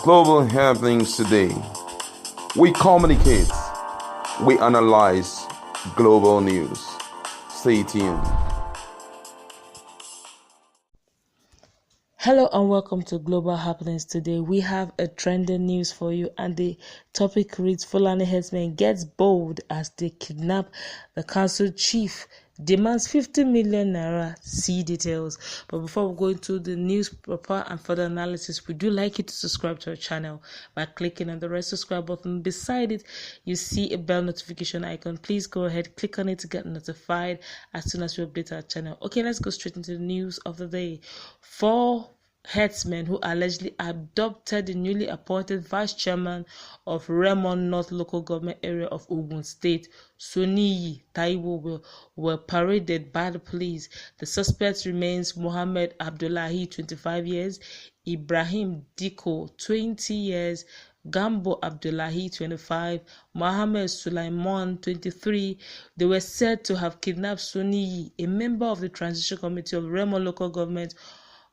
global happenings today. We communicate, we analyze global news. Stay tuned. Hello and welcome to Global Happenings Today. We have a trending news for you, and the topic reads: Fulani Herdsmen gets bold as they kidnap the council chief, demands 50 million naira. See details. But before we go into the news proper and further analysis, we do like you to subscribe to our channel by clicking on the red subscribe button. Beside it, you see a bell notification icon. Please go ahead, click on it to get notified as soon as we update our channel. Okay, let's go straight into the news of the day. 4 herdsmen who allegedly abducted the newly appointed vice chairman of Ransom North local government area of Ogun State, Soniyi Taiwo, were paraded by the police. The suspect remains Mohammed Abdullahi, 25 years, Ibrahim Diko, 20 years, Gambo Abdullahi, 25, Mohammed Sulaiman, 23. They were said to have kidnapped Soniyi, a member of the transition committee of Remo local government,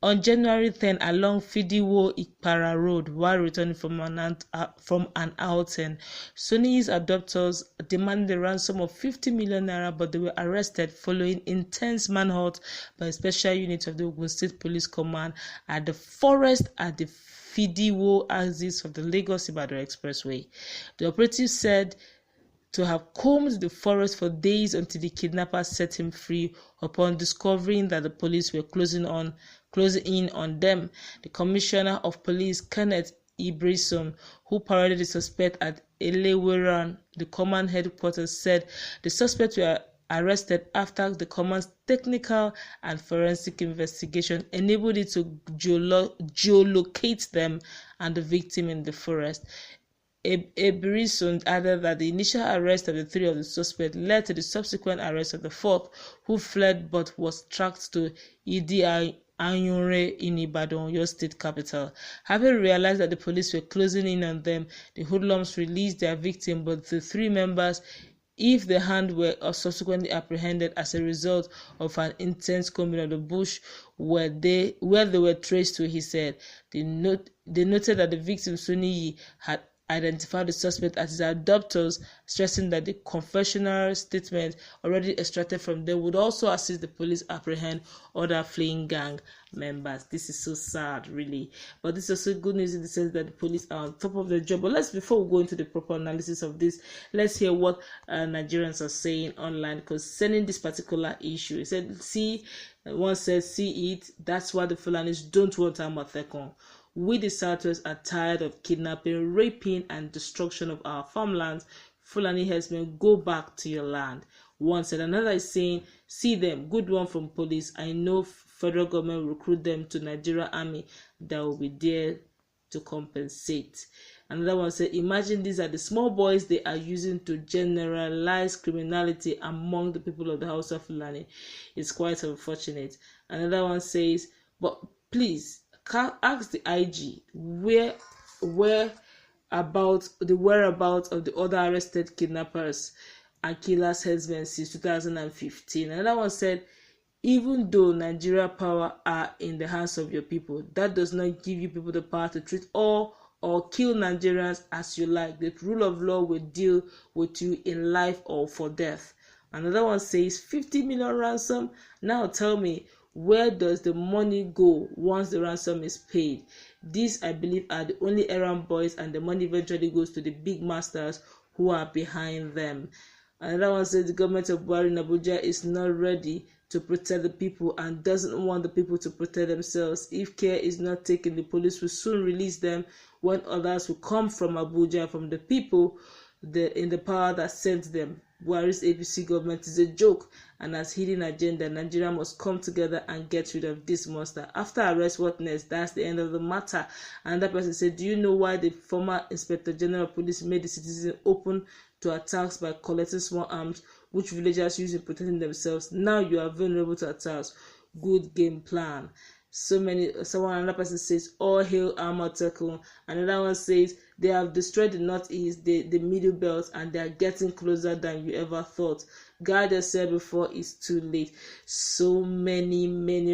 on January 10 along Fidiwo Ikpara Road while returning from an outing. Soniyi's abductors demanded a ransom of 50 million naira, but they were arrested following intense manhunt by a special unit of the Ogun State Police Command at the forest at the Fidiwo axis of the Lagos-Ibadan Expressway. The operatives said to have combed the forest for days until the kidnappers set him free upon discovering that the police were closing in on them. The Commissioner of Police, Kenneth Ibrisom, who paraded the suspect at Eleweran, the command headquarters, said the suspects were arrested after the command's technical and forensic investigation enabled it to geolocate them and the victim in the forest. Ebrison added that the initial arrest of the 3 of the suspects led to the subsequent arrest of the 4th, who fled but was tracked to Idi Anyure in Ibadan, your state capital. Having realized that the police were closing in on them, the hoodlums released their victim, but the 3 members, if the hand, were subsequently apprehended as a result of an intense combing of the bush where they were traced to, he said. They noted that the victim, Soniyi, had identified the suspect as his abductors, stressing that the confessional statement already extracted from them would also assist the police apprehend other fleeing gang members. This is so sad, really, but this is also good news in the sense that the police are on top of their job. But before we go into the proper analysis of this, let's hear what Nigerians are saying online concerning this particular issue. It said, one says, see it, that's why the Fulanis don't want Amotekun. We the Southwest are tired of kidnapping, raping, and destruction of our farmlands. Fulani Herdsmen, go back to your land. One said. Another is saying, see them, good one from police. I know federal government will recruit them to Nigeria army that will be there to compensate. Another one said, imagine these are the small boys they are using to generalize criminality among the people of the House of Fulani. It's quite unfortunate. Another one says, but please, ask the IG where about the whereabouts of the other arrested kidnappers and killers herdsmen since 2015. Another one said, even though Nigeria power are in the hands of your people, that does not give you people the power to treat all or kill Nigerians as you like. The rule of law will deal with you in life or for death. Another one says 50 million ransom. Now tell me, where does the money go once the ransom is paid? These, I believe, are the only errand boys, and the money eventually goes to the big masters who are behind them. Another one says the government of Buhari in Abuja is not ready to protect the people and doesn't want the people to protect themselves. If care is not taken, the police will soon release them when others will come from Abuja, from the people in the power that sent them. Buhari's APC government is a joke and has hidden agenda. Nigeria must come together and get rid of this monster. After arrest, what next? That's the end of the matter. Another person said, do you know why the former Inspector General of Police made the citizens open to attacks by collecting small arms, which villagers use in protecting themselves? Now you are vulnerable to attacks. Good game plan. Another person says, all hail Amotekun. Another one says, they have destroyed the northeast, the middle belt, and they are getting closer than you ever thought. God has said before, it's too late. So many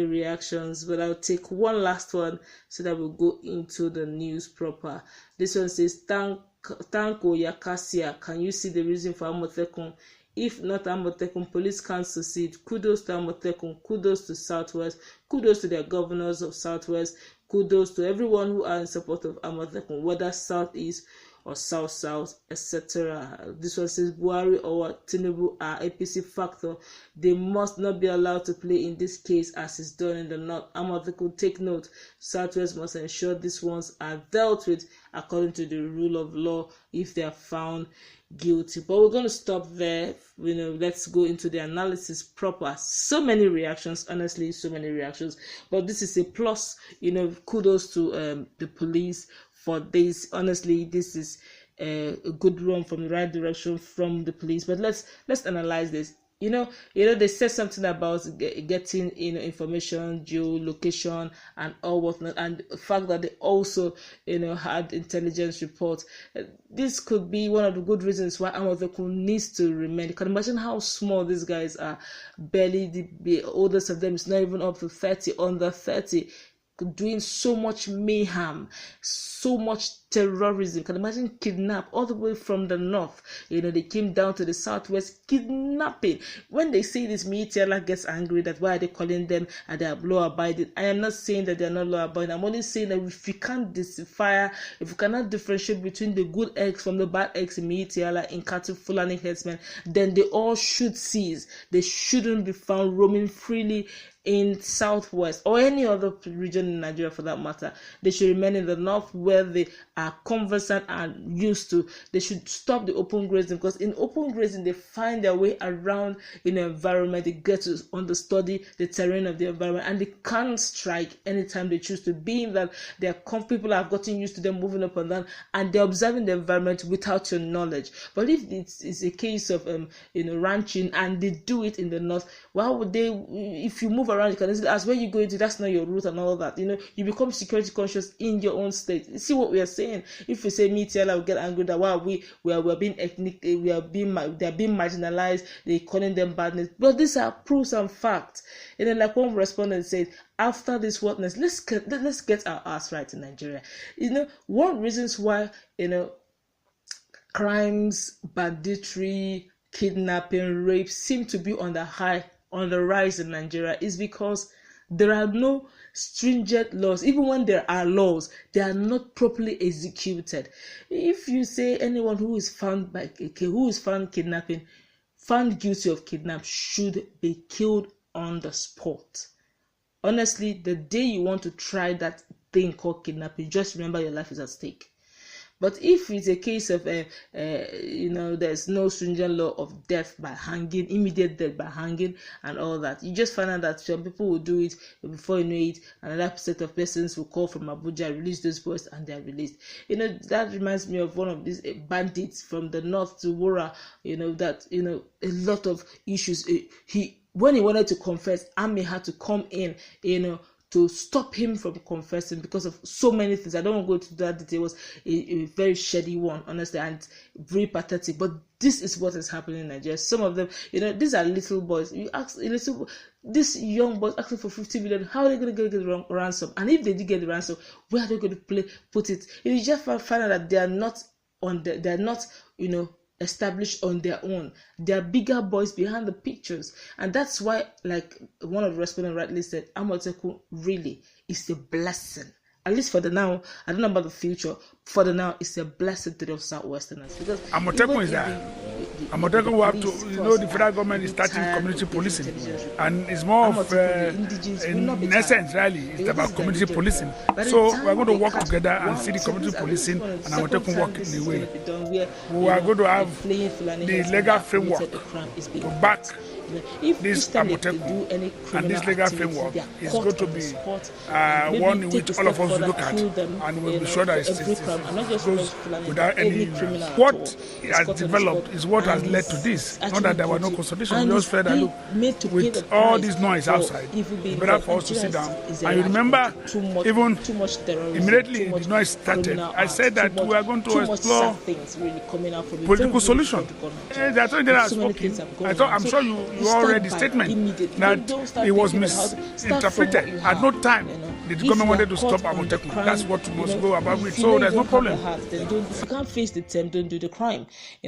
reactions, but I'll take one last one so that we'll go into the news proper. This one says, Tanko Yakasia, can you see the reason for Amotekun? If not Amotekun, police can't succeed. Kudos to Amotekun, kudos to Southwest, kudos to their governors of Southwest, kudos to everyone who are in support of Amotekun, whether Southeast or South, etc. This one says Buhari or Tinubu are APC factor. They must not be allowed to play in this case as is done in the North. Amotekun, take note. Southwest must ensure these ones are dealt with according to the rule of law if they are found guilty. But we're going to stop there. Let's go into the analysis proper. So many reactions, honestly, so many reactions. But this is a plus. Kudos to the police for this. Honestly, this is a good run from the right direction from the police. But let's analyze this. They said something about getting information, geolocation, and all whatnot, and the fact that they also had intelligence reports. This could be one of the good reasons why Amotekun needs to remain. You can imagine how small these guys are. Barely the oldest of them is not even up to 30, under 30. Doing so much mayhem, so much terrorism. Can imagine kidnap all the way from the north. They came down to the southwest, kidnapping. When they say this, Miyetti gets angry that why are they calling them and they are law abiding. I am not saying that they are not law abiding. I'm only saying that if you can't decipher, if you cannot differentiate between the good eggs from the bad eggs in Miyetti in cattle Fulani Herdsmen, then they all should cease. They shouldn't be found roaming freely in southwest or any other region in Nigeria for that matter. They should remain in the north where they are conversant and used to. They should stop the open grazing, because in open grazing they find their way around in the environment. They get to understudy the terrain of the environment, and they can't strike anytime they choose to, being that their people have gotten used to them moving up and down, and they're observing the environment without your knowledge. But if it's a case of ranching and they do it in the north, why would they? If you move around, you can easily ask where you going to. That's not your route and all that. You become security conscious in your own state. You see what we are saying? If you say Miyetti will get angry that we're being ethnic, they're being marginalized, they're calling them badness. But these are proofs and facts. And then, like one respondent said, after this whatness, let's get our ass right in Nigeria. One reasons why crimes, banditry, kidnapping, rape seem to be on the rise in Nigeria is because there are no stringent laws. Even when there are laws, they are not properly executed. If you say anyone who is found kidnapping, found guilty of kidnap, should be killed on the spot. Honestly, the day you want to try that thing called kidnapping, just remember your life is at stake. But if it's a case of, there's no stringent law of death by hanging, immediate death by hanging and all that, you just find out that some people will do it before you know it, another set of persons will call from Abuja, release those boys, and they're released. That reminds me of one of these bandits from the north to Wura, a lot of issues. When he wanted to confess, Army had to come in, to stop him from confessing because of so many things. I don't want to go into that detail. It was a very shady one, honestly, and very pathetic. But this is what is happening in Nigeria. Some of them, these are little boys. You ask these young boys asking for 50 million. How are they going to get the ransom? And if they did get the ransom, where are they going to put it? You just find out that they are not established on their own. There are bigger boys behind the pictures, and that's why, like one of the respondents rightly said, Amotekun really is a blessing. At least for the now. I don't know about the future. For the now, it's a blessing to the Southwesterners, because Amotekun is that. Amotekun will have to, the federal government is starting community policing, and it's more of, in essence, really, it's about community policing. So we're going to work together and see the community policing and Amotekun work in the way. We are going to have the legal framework to back If this Amotekun and this legal framework is going to be one in which all of us will look at, and we'll be sure that it goes without any. What has developed is what has led to this. Not that there was no consultation. We just felt that, look, with all this noise outside, it's better for us to sit down. And you remember, even immediately the noise started, I said that we are going to explore political solution. I'm sure you all read the statement that it was misinterpreted. At no time did the government wanted to stop Amotekun. That's what we must go about with. So there's no problem. If you can't face the term, don't do the crime.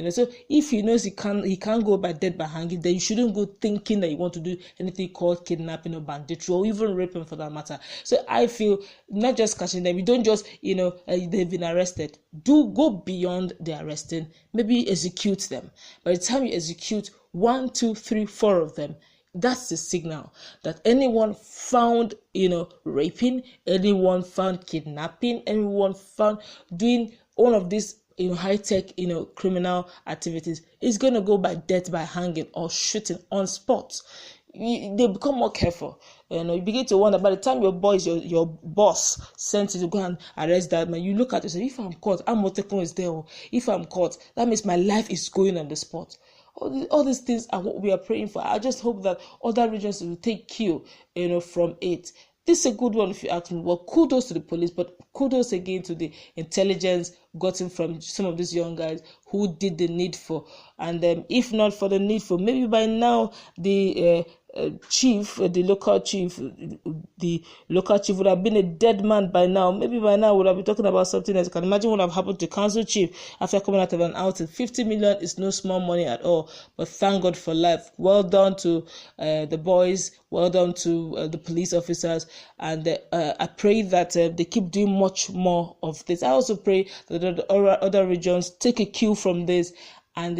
So if he knows he can't go by dead by hanging, then you shouldn't go thinking that you want to do anything called kidnapping or banditry or even raping for that matter. So I feel not just catching them, you don't just they've been arrested. Do go beyond the arresting. Maybe execute them. By the time you execute 1, 2, 3, 4 of them, that's the signal that anyone found, raping, anyone found kidnapping, anyone found doing all of these, high-tech, criminal activities is going to go by death by hanging or shooting on spot. They become more careful. You begin to wonder, by the time your boss sent you to go and arrest that man, you look at yourself, if I'm caught, Amotekun is there. If I'm caught, that means my life is going on the spot. All these things are what we are praying for. I just hope that other regions will take cue, from it. This is a good one if you ask me. Well, kudos to the police, but kudos again to the intelligence gotten from some of these young guys who did the needful. And if not for the needful, maybe by now the local chief would have been a dead man by now. Maybe by now we would have been talking about something else. You can imagine what would have happened to council chief after coming out of an outing. 50 million is no small money at all, but thank God for life. Well done to the boys, well done to the police officers, and I pray that they keep doing much more of this. I also pray that the other regions take a cue from this and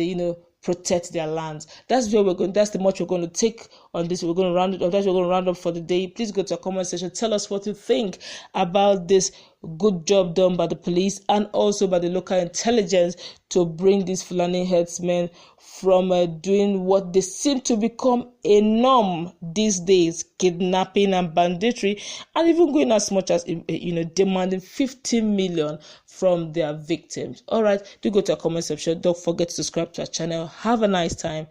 protect their lands. That's where we're going. That's the much we're going to take on this. We're going to round it up. That's what we're going to round up for the day. Please go to our comment section. Tell us what you think about this good job done by the police and also by the local intelligence to bring these Fulani herdsmen from doing what they seem to become a norm these days, kidnapping and banditry, and even going as much as demanding 15 million from their victims. All right, do go to our comment section. Don't forget to subscribe to our channel. Have a nice time.